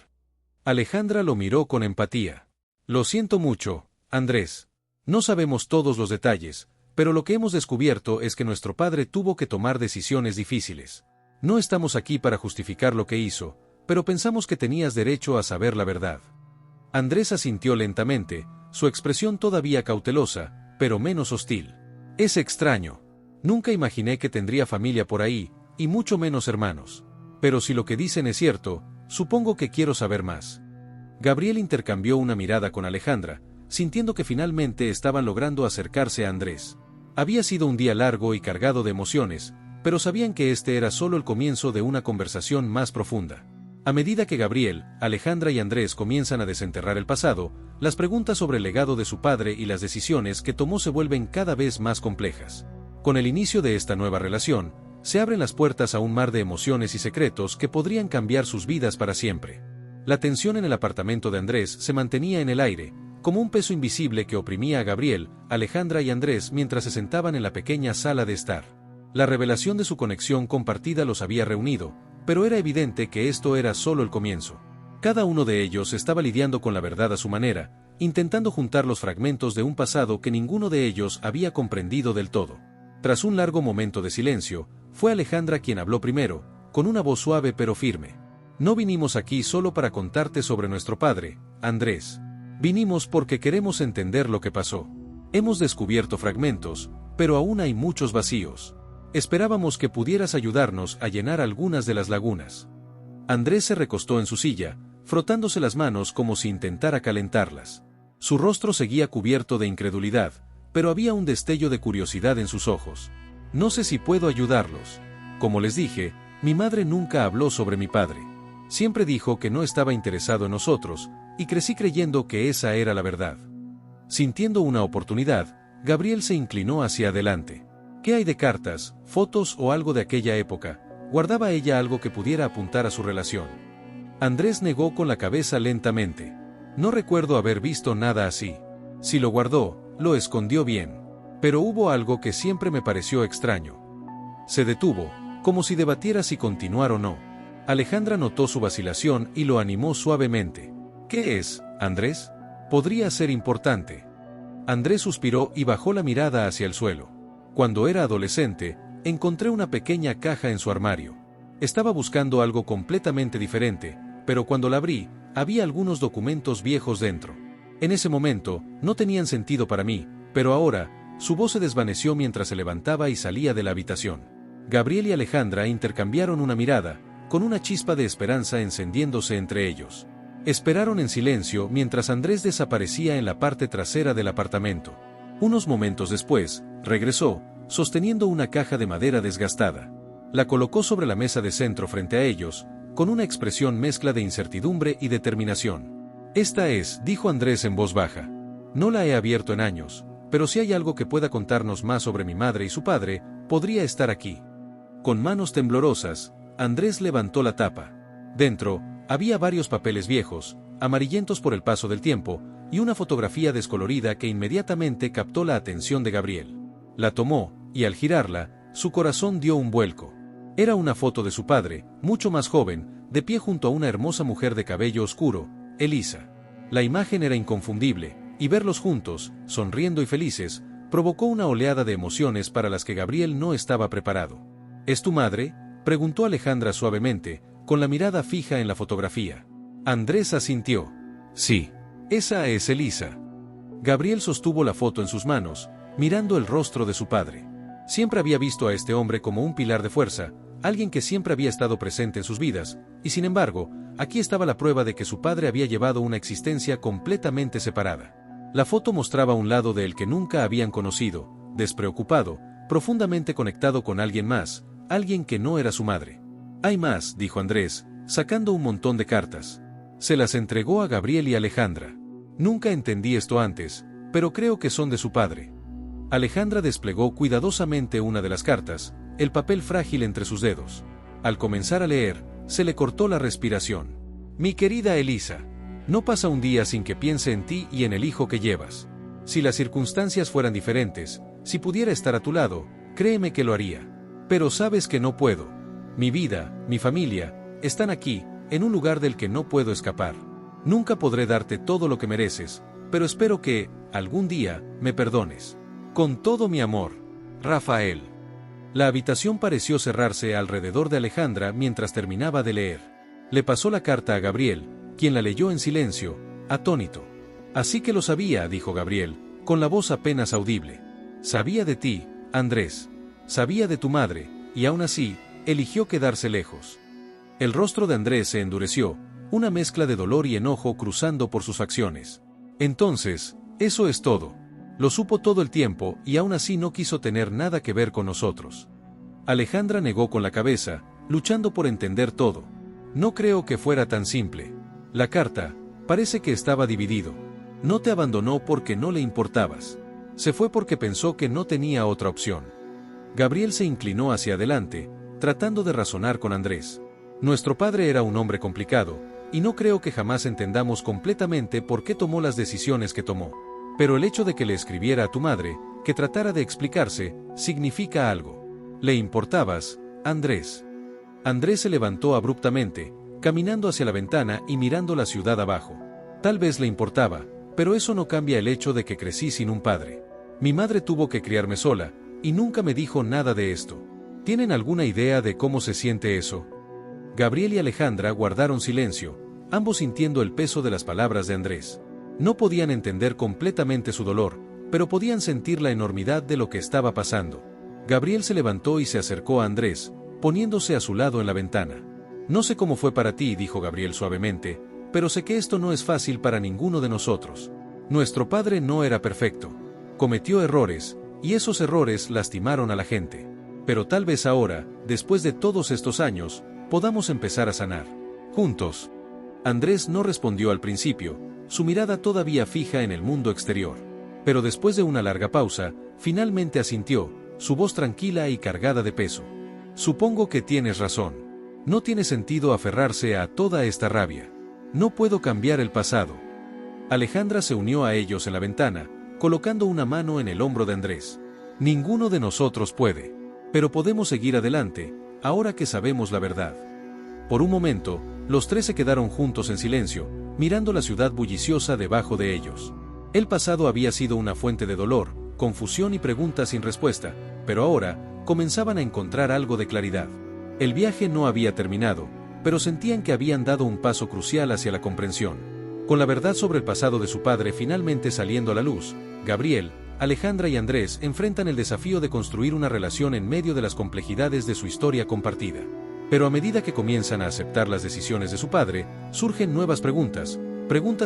Alejandra lo miró con empatía. Lo siento mucho, Andrés. No sabemos todos los detalles, pero lo que hemos descubierto es que nuestro padre tuvo que tomar decisiones difíciles. No estamos aquí para justificar lo que hizo, pero pensamos que tenías derecho a saber la verdad. Andrés asintió lentamente, su expresión todavía cautelosa, pero menos hostil. Es extraño. Nunca imaginé que tendría familia por ahí, y mucho menos hermanos. Pero si lo que dicen es cierto, supongo que quiero saber más. Gabriel intercambió una mirada con Alejandra, sintiendo que finalmente estaban logrando acercarse a Andrés. Había sido un día largo y cargado de emociones, pero sabían que este era solo el comienzo de una conversación más profunda. A medida que Gabriel, Alejandra y Andrés comienzan a desenterrar el pasado, las preguntas sobre el legado de su padre y las decisiones que tomó se vuelven cada vez más complejas. Con el inicio de esta nueva relación, se abren las puertas a un mar de emociones y secretos que podrían cambiar sus vidas para siempre. La tensión en el apartamento de Andrés se mantenía en el aire, como un peso invisible que oprimía a Gabriel, Alejandra y Andrés mientras se sentaban en la pequeña sala de estar. La revelación de su conexión compartida los había reunido, pero era evidente que esto era solo el comienzo. Cada uno de ellos estaba lidiando con la verdad a su manera, intentando juntar los fragmentos de un pasado que ninguno de ellos había comprendido del todo. Tras un largo momento de silencio, fue Alejandra quien habló primero, con una voz suave pero firme. No vinimos aquí solo para contarte sobre nuestro padre, Andrés. Vinimos porque queremos entender lo que pasó. Hemos descubierto fragmentos, pero aún hay muchos vacíos. Esperábamos que pudieras ayudarnos a llenar algunas de las lagunas. Andrés se recostó en su silla, frotándose las manos como si intentara calentarlas. Su rostro seguía cubierto de incredulidad, pero había un destello de curiosidad en sus ojos. No sé si puedo ayudarlos. Como les dije, mi madre nunca habló sobre mi padre. Siempre dijo que no estaba interesado en nosotros, y crecí creyendo que esa era la verdad. Sintiendo una oportunidad, Gabriel se inclinó hacia adelante. ¿Qué hay de cartas, fotos o algo de aquella época? ¿Guardaba ella algo que pudiera apuntar a su relación? Andrés negó con la cabeza lentamente. No recuerdo haber visto nada así. Si lo guardó, lo escondió bien. Pero hubo algo que siempre me pareció extraño. Se detuvo, como si debatiera si continuar o no. Alejandra notó su vacilación y lo animó suavemente. ¿Qué es, Andrés? Podría ser importante. Andrés suspiró y bajó la mirada hacia el suelo. Cuando era adolescente, encontré una pequeña caja en su armario. Estaba buscando algo completamente diferente, pero cuando la abrí, había algunos documentos viejos dentro. En ese momento, no tenían sentido para mí, pero ahora, su voz se desvaneció mientras se levantaba y salía de la habitación. Gabriel y Alejandra intercambiaron una mirada, con una chispa de esperanza encendiéndose entre ellos. Esperaron en silencio mientras Andrés desaparecía en la parte trasera del apartamento. Unos momentos después, regresó, sosteniendo una caja de madera desgastada. La colocó sobre la mesa de centro frente a ellos, con una expresión mezcla de incertidumbre y determinación. Esta es, dijo Andrés en voz baja. No la he abierto en años, pero si hay algo que pueda contarnos más sobre mi madre y su padre, podría estar aquí. Con manos temblorosas, Andrés levantó la tapa. Dentro, había varios papeles viejos, amarillentos por el paso del tiempo, y una fotografía descolorida que inmediatamente captó la atención de Gabriel. La tomó, y al girarla, su corazón dio un vuelco. Era una foto de su padre, mucho más joven, de pie junto a una hermosa mujer de cabello oscuro, Elisa. La imagen era inconfundible, y verlos juntos, sonriendo y felices, provocó una oleada de emociones para las que Gabriel no estaba preparado. ¿Es tu madre?, preguntó Alejandra suavemente, con la mirada fija en la fotografía. Andrés asintió. Sí, esa es Elisa. Gabriel sostuvo la foto en sus manos, mirando el rostro de su padre. Siempre había visto a este hombre como un pilar de fuerza, alguien que siempre había estado presente en sus vidas, y sin embargo, aquí estaba la prueba de que su padre había llevado una existencia completamente separada. La foto mostraba un lado de él que nunca habían conocido, despreocupado, profundamente conectado con alguien más, alguien que no era su madre. Hay más, dijo Andrés, sacando un montón de cartas. Se las entregó a Gabriel y Alejandra. Nunca entendí esto antes, pero creo que son de su padre. Alejandra desplegó cuidadosamente una de las cartas, el papel frágil entre sus dedos. Al comenzar a leer, se le cortó la respiración. Mi querida Elisa, no pasa un día sin que piense en ti y en el hijo que llevas. Si las circunstancias fueran diferentes, si pudiera estar a tu lado, créeme que lo haría. Pero sabes que no puedo. Mi vida, mi familia, están aquí, en un lugar del que no puedo escapar. Nunca podré darte todo lo que mereces, pero espero que, algún día, me perdones. Con todo mi amor, Rafael. La habitación pareció cerrarse alrededor de Alejandra mientras terminaba de leer. Le pasó la carta a Gabriel, quien la leyó en silencio, atónito. Así que lo sabía, dijo Gabriel, con la voz apenas audible. Sabía de ti, Andrés. Sabía de tu madre, y aún así, eligió quedarse lejos. El rostro de Andrés se endureció, una mezcla de dolor y enojo cruzando por sus facciones. Entonces, eso es todo. Lo supo todo el tiempo y aún así no quiso tener nada que ver con nosotros. Alejandra negó con la cabeza, luchando por entender todo. No creo que fuera tan simple. La carta, parece que estaba dividido. No te abandonó porque no le importabas. Se fue porque pensó que no tenía otra opción. Gabriel se inclinó hacia adelante, tratando de razonar con Andrés. Nuestro padre era un hombre complicado, y no creo que jamás entendamos completamente por qué tomó las decisiones que tomó. Pero el hecho de que le escribiera a tu madre, que tratara de explicarse, significa algo. ¿Le importabas, Andrés? Andrés se levantó abruptamente, caminando hacia la ventana y mirando la ciudad abajo. Tal vez le importaba, pero eso no cambia el hecho de que crecí sin un padre. Mi madre tuvo que criarme sola, y nunca me dijo nada de esto. ¿Tienen alguna idea de cómo se siente eso? Gabriel y Alejandra guardaron silencio, ambos sintiendo el peso de las palabras de Andrés. No podían entender completamente su dolor, pero podían sentir la enormidad de lo que estaba pasando. Gabriel se levantó y se acercó a Andrés, poniéndose a su lado en la ventana. No sé cómo fue para ti, dijo Gabriel suavemente, pero sé que esto no es fácil para ninguno de nosotros. Nuestro padre no era perfecto. Cometió errores, y esos errores lastimaron a la gente. Pero tal vez ahora, después de todos estos años, podamos empezar a sanar. Juntos. Andrés no respondió al principio, su mirada todavía fija en el mundo exterior. Pero después de una larga pausa, finalmente asintió, su voz tranquila y cargada de peso. Supongo que tienes razón. No tiene sentido aferrarse a toda esta rabia. No puedo cambiar el pasado. Alejandra se unió a ellos en la ventana, colocando una mano en el hombro de Andrés. Ninguno de nosotros puede. Pero podemos seguir adelante, ahora que sabemos la verdad. Por un momento, los tres se quedaron juntos en silencio, mirando la ciudad bulliciosa debajo de ellos. El pasado había sido una fuente de dolor, confusión y preguntas sin respuesta, pero ahora, comenzaban a encontrar algo de claridad. El viaje no había terminado, pero sentían que habían dado un paso crucial hacia la comprensión. Con la verdad sobre el pasado de su padre finalmente saliendo a la luz, Gabriel, Alejandra y Andrés enfrentan el desafío de construir una relación en medio de las complejidades de su historia compartida. Pero a medida que comienzan a aceptar las decisiones de su padre, surgen nuevas preguntas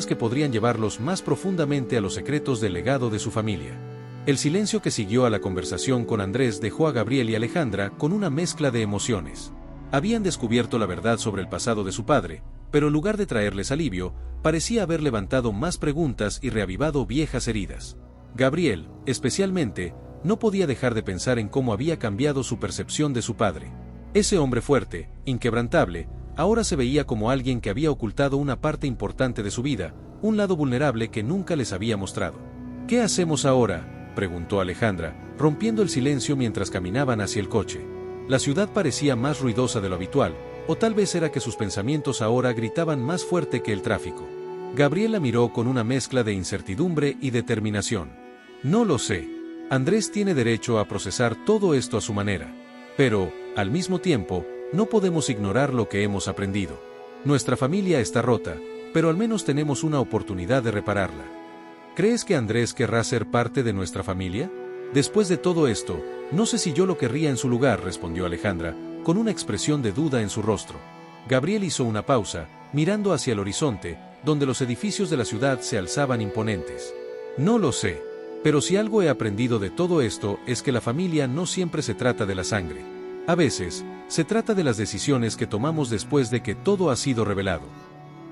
que podrían llevarlos más profundamente a los secretos del legado de su familia. El silencio que siguió a la conversación con Andrés dejó a Gabriel y Alejandra con una mezcla de emociones. Habían descubierto la verdad sobre el pasado de su padre, pero en lugar de traerles alivio, parecía haber levantado más preguntas y reavivado viejas heridas. Gabriel, especialmente, no podía dejar de pensar en cómo había cambiado su percepción de su padre. Ese hombre fuerte, inquebrantable, ahora se veía como alguien que había ocultado una parte importante de su vida, un lado vulnerable que nunca les había mostrado. ¿Qué hacemos ahora?, preguntó Alejandra, rompiendo el silencio mientras caminaban hacia el coche. La ciudad parecía más ruidosa de lo habitual, o tal vez era que sus pensamientos ahora gritaban más fuerte que el tráfico. Gabriel la miró con una mezcla de incertidumbre y determinación. No lo sé. Andrés tiene derecho a procesar todo esto a su manera. Pero, al mismo tiempo, no podemos ignorar lo que hemos aprendido. Nuestra familia está rota, pero al menos tenemos una oportunidad de repararla. ¿Crees que Andrés querrá ser parte de nuestra familia? Después de todo esto, no sé si yo lo querría en su lugar, respondió Alejandra, con una expresión de duda en su rostro. Gabriel hizo una pausa, mirando hacia el horizonte, donde los edificios de la ciudad se alzaban imponentes. No lo sé. Pero si algo he aprendido de todo esto es que la familia no siempre se trata de la sangre. A veces, se trata de las decisiones que tomamos después de que todo ha sido revelado.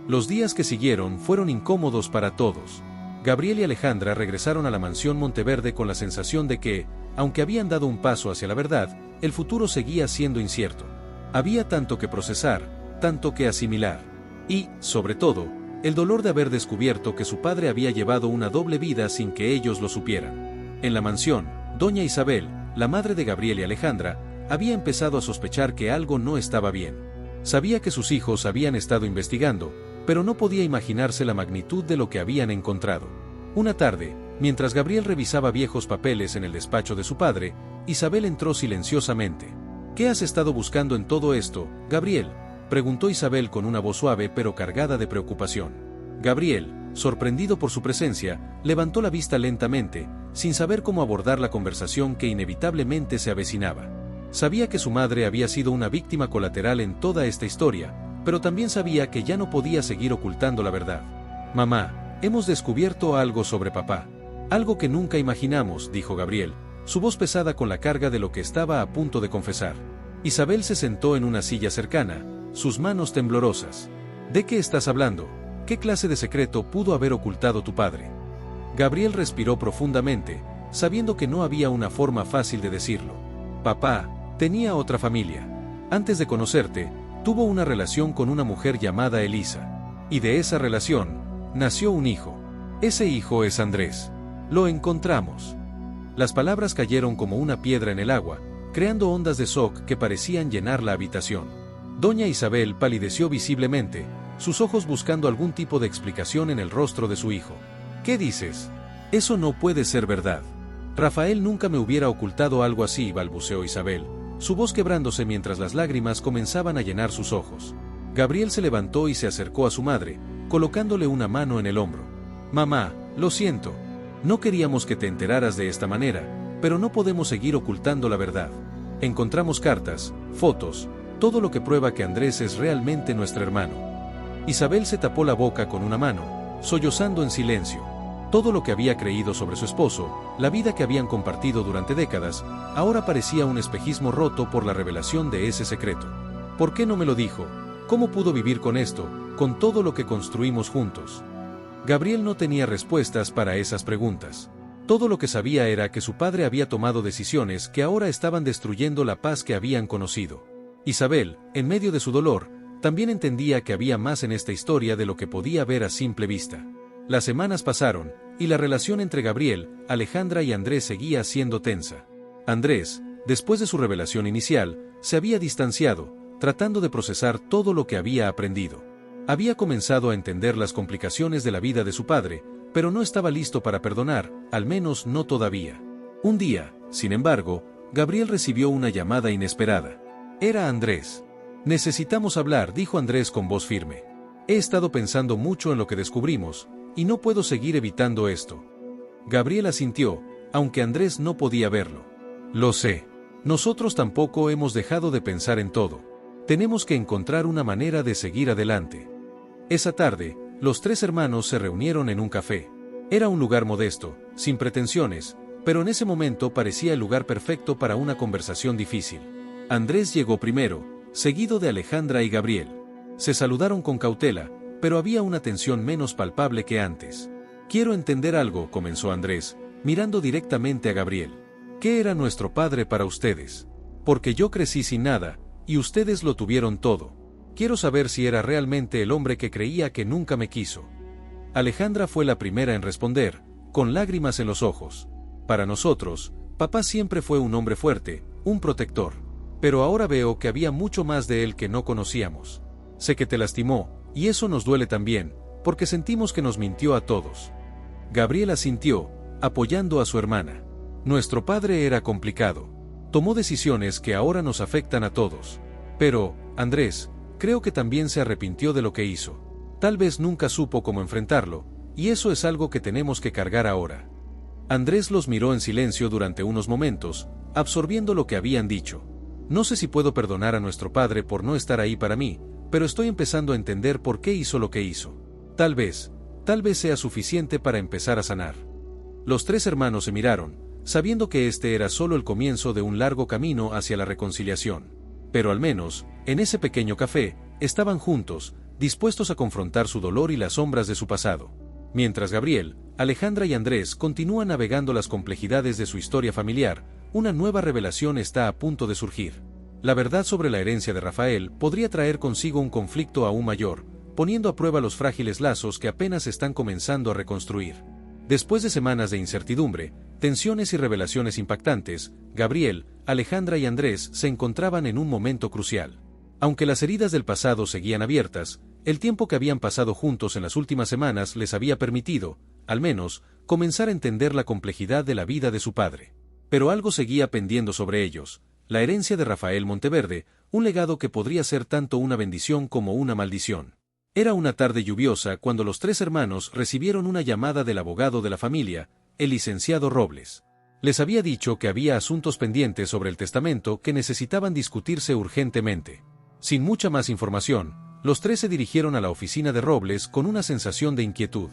Los días que siguieron fueron incómodos para todos. Gabriel y Alejandra regresaron a la mansión Monteverde con la sensación de que, aunque habían dado un paso hacia la verdad, el futuro seguía siendo incierto. Había tanto que procesar, tanto que asimilar. Y, sobre todo, el dolor de haber descubierto que su padre había llevado una doble vida sin que ellos lo supieran. En la mansión, doña Isabel, la madre de Gabriel y Alejandra, había empezado a sospechar que algo no estaba bien. Sabía que sus hijos habían estado investigando, pero no podía imaginarse la magnitud de lo que habían encontrado. Una tarde, mientras Gabriel revisaba viejos papeles en el despacho de su padre, Isabel entró silenciosamente. «¿Qué has estado buscando en todo esto, Gabriel?», preguntó Isabel con una voz suave pero cargada de preocupación. Gabriel, sorprendido por su presencia, levantó la vista lentamente, sin saber cómo abordar la conversación que inevitablemente se avecinaba. Sabía que su madre había sido una víctima colateral en toda esta historia, pero también sabía que ya no podía seguir ocultando la verdad. «Mamá, hemos descubierto algo sobre papá. Algo que nunca imaginamos», dijo Gabriel, su voz pesada con la carga de lo que estaba a punto de confesar. Isabel se sentó en una silla cercana, sus manos temblorosas. «¿De qué estás hablando? ¿Qué clase de secreto pudo haber ocultado tu padre?». Gabriel respiró profundamente, sabiendo que no había una forma fácil de decirlo. «Papá tenía otra familia. Antes de conocerte, tuvo una relación con una mujer llamada Elisa. Y de esa relación, nació un hijo. Ese hijo es Andrés. Lo encontramos». Las palabras cayeron como una piedra en el agua, creando ondas de shock que parecían llenar la habitación. Doña Isabel palideció visiblemente, sus ojos buscando algún tipo de explicación en el rostro de su hijo. «¿Qué dices? Eso no puede ser verdad. Rafael nunca me hubiera ocultado algo así», balbuceó Isabel, su voz quebrándose mientras las lágrimas comenzaban a llenar sus ojos. Gabriel se levantó y se acercó a su madre, colocándole una mano en el hombro. «Mamá, lo siento. No queríamos que te enteraras de esta manera, pero no podemos seguir ocultando la verdad. Encontramos cartas, fotos, todo lo que prueba que Andrés es realmente nuestro hermano». Isabel se tapó la boca con una mano, sollozando en silencio. Todo lo que había creído sobre su esposo, la vida que habían compartido durante décadas, ahora parecía un espejismo roto por la revelación de ese secreto. «¿Por qué no me lo dijo? ¿Cómo pudo vivir con esto, con todo lo que construimos juntos?». Gabriel no tenía respuestas para esas preguntas. Todo lo que sabía era que su padre había tomado decisiones que ahora estaban destruyendo la paz que habían conocido. Isabel, en medio de su dolor, también entendía que había más en esta historia de lo que podía ver a simple vista. Las semanas pasaron, y la relación entre Gabriel, Alejandra y Andrés seguía siendo tensa. Andrés, después de su revelación inicial, se había distanciado, tratando de procesar todo lo que había aprendido. Había comenzado a entender las complicaciones de la vida de su padre, pero no estaba listo para perdonar, al menos no todavía. Un día, sin embargo, Gabriel recibió una llamada inesperada. Era Andrés. «Necesitamos hablar», dijo Andrés con voz firme. «He estado pensando mucho en lo que descubrimos, y no puedo seguir evitando esto». Gabriel asintió, aunque Andrés no podía verlo. «Lo sé. Nosotros tampoco hemos dejado de pensar en todo. Tenemos que encontrar una manera de seguir adelante». Esa tarde, los tres hermanos se reunieron en un café. Era un lugar modesto, sin pretensiones, pero en ese momento parecía el lugar perfecto para una conversación difícil. Andrés llegó primero, seguido de Alejandra y Gabriel. Se saludaron con cautela, pero había una tensión menos palpable que antes. «Quiero entender algo», comenzó Andrés, mirando directamente a Gabriel. «¿Qué era nuestro padre para ustedes? Porque yo crecí sin nada, y ustedes lo tuvieron todo. Quiero saber si era realmente el hombre que creía que nunca me quiso». Alejandra fue la primera en responder, con lágrimas en los ojos. «Para nosotros, papá siempre fue un hombre fuerte, un protector. Pero ahora veo que había mucho más de él que no conocíamos. Sé que te lastimó, y eso nos duele también, porque sentimos que nos mintió a todos». Gabriel asintió, apoyando a su hermana. «Nuestro padre era complicado. Tomó decisiones que ahora nos afectan a todos. Pero, Andrés, creo que también se arrepintió de lo que hizo. Tal vez nunca supo cómo enfrentarlo, y eso es algo que tenemos que cargar ahora». Andrés los miró en silencio durante unos momentos, absorbiendo lo que habían dicho. «No sé si puedo perdonar a nuestro padre por no estar ahí para mí, pero estoy empezando a entender por qué hizo lo que hizo. Tal vez sea suficiente para empezar a sanar». Los tres hermanos se miraron, sabiendo que este era solo el comienzo de un largo camino hacia la reconciliación. Pero al menos, en ese pequeño café, estaban juntos, dispuestos a confrontar su dolor y las sombras de su pasado. Mientras Gabriel, Alejandra y Andrés continúan navegando las complejidades de su historia familiar, una nueva revelación está a punto de surgir. La verdad sobre la herencia de Rafael podría traer consigo un conflicto aún mayor, poniendo a prueba los frágiles lazos que apenas están comenzando a reconstruir. Después de semanas de incertidumbre, tensiones y revelaciones impactantes, Gabriel, Alejandra y Andrés se encontraban en un momento crucial. Aunque las heridas del pasado seguían abiertas, el tiempo que habían pasado juntos en las últimas semanas les había permitido, al menos, comenzar a entender la complejidad de la vida de su padre. Pero algo seguía pendiendo sobre ellos: la herencia de Rafael Monteverde, un legado que podría ser tanto una bendición como una maldición. Era una tarde lluviosa cuando los tres hermanos recibieron una llamada del abogado de la familia, el licenciado Robles. Les había dicho que había asuntos pendientes sobre el testamento que necesitaban discutirse urgentemente. Sin mucha más información, los tres se dirigieron a la oficina de Robles con una sensación de inquietud.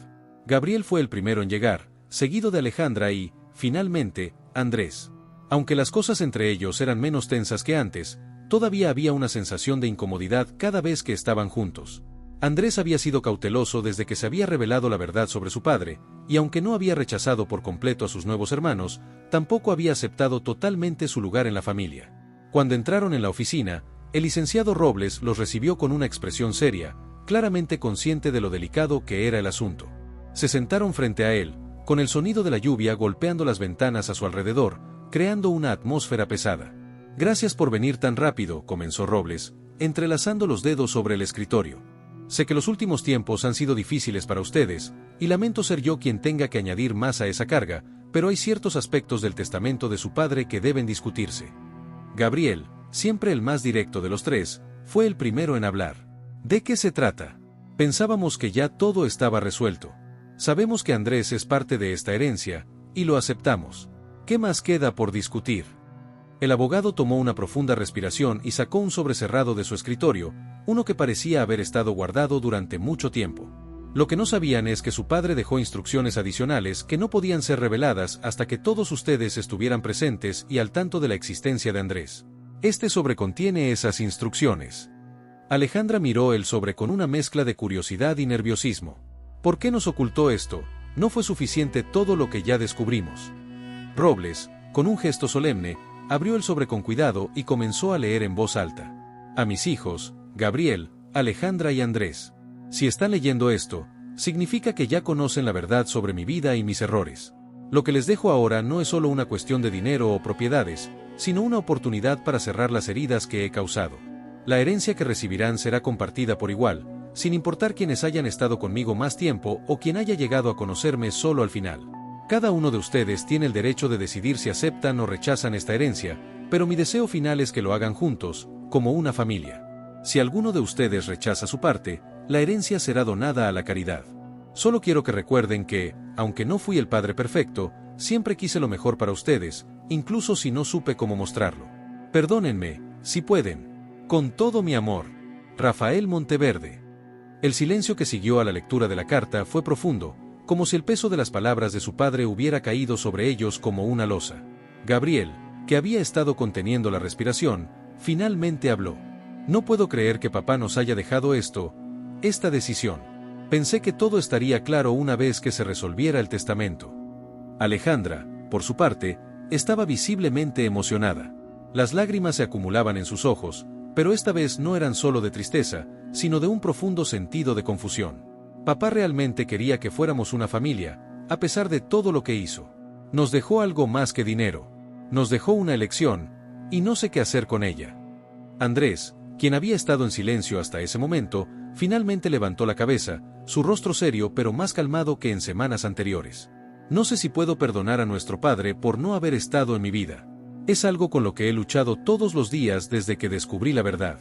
Gabriel fue el primero en llegar, seguido de Alejandra y, finalmente, Andrés. Aunque las cosas entre ellos eran menos tensas que antes, todavía había una sensación de incomodidad cada vez que estaban juntos. Andrés había sido cauteloso desde que se había revelado la verdad sobre su padre, y aunque no había rechazado por completo a sus nuevos hermanos, tampoco había aceptado totalmente su lugar en la familia. Cuando entraron en la oficina, el licenciado Robles los recibió con una expresión seria, claramente consciente de lo delicado que era el asunto. Se sentaron frente a él, con el sonido de la lluvia golpeando las ventanas a su alrededor, creando una atmósfera pesada. «Gracias por venir tan rápido», comenzó Robles, entrelazando los dedos sobre el escritorio. «Sé que los últimos tiempos han sido difíciles para ustedes, y lamento ser yo quien tenga que añadir más a esa carga, pero hay ciertos aspectos del testamento de su padre que deben discutirse». Gabriel, siempre el más directo de los tres, fue el primero en hablar. «¿De qué se trata? Pensábamos que ya todo estaba resuelto. Sabemos que Andrés es parte de esta herencia, y lo aceptamos. ¿Qué más queda por discutir?». El abogado tomó una profunda respiración y sacó un sobre cerrado de su escritorio, uno que parecía haber estado guardado durante mucho tiempo. Lo que no sabían es que su padre dejó instrucciones adicionales que no podían ser reveladas hasta que todos ustedes estuvieran presentes y al tanto de la existencia de Andrés. Este sobre contiene esas instrucciones. Alejandra miró el sobre con una mezcla de curiosidad y nerviosismo. ¿Por qué nos ocultó esto? ¿No fue suficiente todo lo que ya descubrimos? Robles, con un gesto solemne, abrió el sobre con cuidado y comenzó a leer en voz alta. «A mis hijos, Gabriel, Alejandra y Andrés. Si están leyendo esto, significa que ya conocen la verdad sobre mi vida y mis errores. Lo que les dejo ahora no es solo una cuestión de dinero o propiedades, sino una oportunidad para cerrar las heridas que he causado. La herencia que recibirán será compartida por igual, sin importar quienes hayan estado conmigo más tiempo o quien haya llegado a conocerme solo al final. Cada uno de ustedes tiene el derecho de decidir si aceptan o rechazan esta herencia, pero mi deseo final es que lo hagan juntos, como una familia. Si alguno de ustedes rechaza su parte, la herencia será donada a la caridad. Solo quiero que recuerden que, aunque no fui el padre perfecto, siempre quise lo mejor para ustedes, incluso si no supe cómo mostrarlo. Perdónenme, si pueden. Con todo mi amor. Rafael Monteverde». El silencio que siguió a la lectura de la carta fue profundo, como si el peso de las palabras de su padre hubiera caído sobre ellos como una losa. Gabriel, que había estado conteniendo la respiración, finalmente habló. «No puedo creer que papá nos haya dejado esta decisión. Pensé que todo estaría claro una vez que se resolviera el testamento». Alejandra, por su parte, estaba visiblemente emocionada. Las lágrimas se acumulaban en sus ojos, pero esta vez no eran solo de tristeza, sino de un profundo sentido de confusión. Papá realmente quería que fuéramos una familia, a pesar de todo lo que hizo. Nos dejó algo más que dinero. Nos dejó una elección, y no sé qué hacer con ella. Andrés, quien había estado en silencio hasta ese momento, finalmente levantó la cabeza, su rostro serio pero más calmado que en semanas anteriores. «No sé si puedo perdonar a nuestro padre por no haber estado en mi vida. Es algo con lo que he luchado todos los días desde que descubrí la verdad.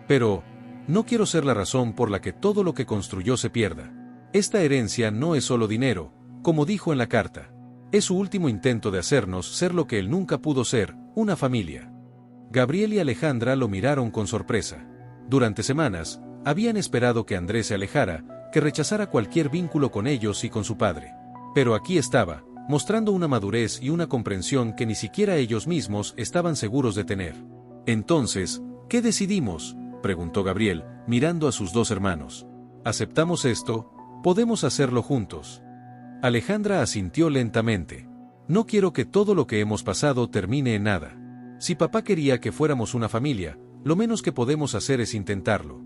Pero no quiero ser la razón por la que todo lo que construyó se pierda. Esta herencia no es solo dinero, como dijo en la carta. Es su último intento de hacernos ser lo que él nunca pudo ser, una familia». Gabriel y Alejandra lo miraron con sorpresa. Durante semanas, habían esperado que Andrés se alejara, que rechazara cualquier vínculo con ellos y con su padre. Pero aquí estaba, mostrando una madurez y una comprensión que ni siquiera ellos mismos estaban seguros de tener. «Entonces, ¿qué decidimos?», preguntó Gabriel, mirando a sus dos hermanos. «¿Aceptamos esto? Podemos hacerlo juntos». Alejandra asintió lentamente. No quiero que todo lo que hemos pasado termine en nada. Si papá quería que fuéramos una familia, lo menos que podemos hacer es intentarlo.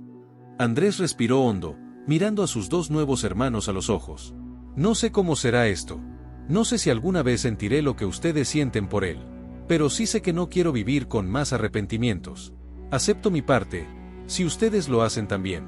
Andrés respiró hondo, mirando a sus dos nuevos hermanos a los ojos. No sé cómo será esto. No sé si alguna vez sentiré lo que ustedes sienten por él. Pero sí sé que no quiero vivir con más arrepentimientos. Acepto mi parte, si ustedes lo hacen también.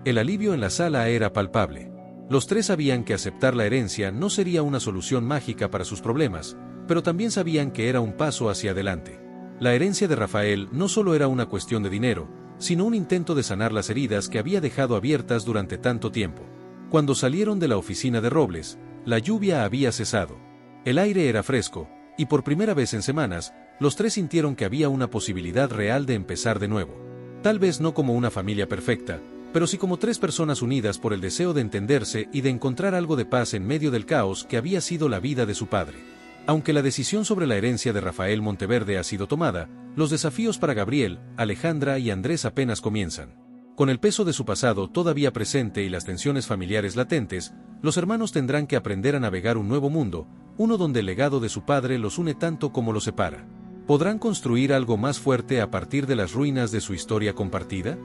El alivio en la sala era palpable. Los tres sabían que aceptar la herencia no sería una solución mágica para sus problemas, pero también sabían que era un paso hacia adelante. La herencia de Rafael no solo era una cuestión de dinero, sino un intento de sanar las heridas que había dejado abiertas durante tanto tiempo. Cuando salieron de la oficina de Robles, la lluvia había cesado. El aire era fresco, y por primera vez en semanas, los tres sintieron que había una posibilidad real de empezar de nuevo. Tal vez no como una familia perfecta, pero sí como tres personas unidas por el deseo de entenderse y de encontrar algo de paz en medio del caos que había sido la vida de su padre. Aunque la decisión sobre la herencia de Rafael Monteverde ha sido tomada, los desafíos para Gabriel, Alejandra y Andrés apenas comienzan. Con el peso de su pasado todavía presente y las tensiones familiares latentes, los hermanos tendrán que aprender a navegar un nuevo mundo, uno donde el legado de su padre los une tanto como los separa. ¿Podrán construir algo más fuerte a partir de las ruinas de su historia compartida?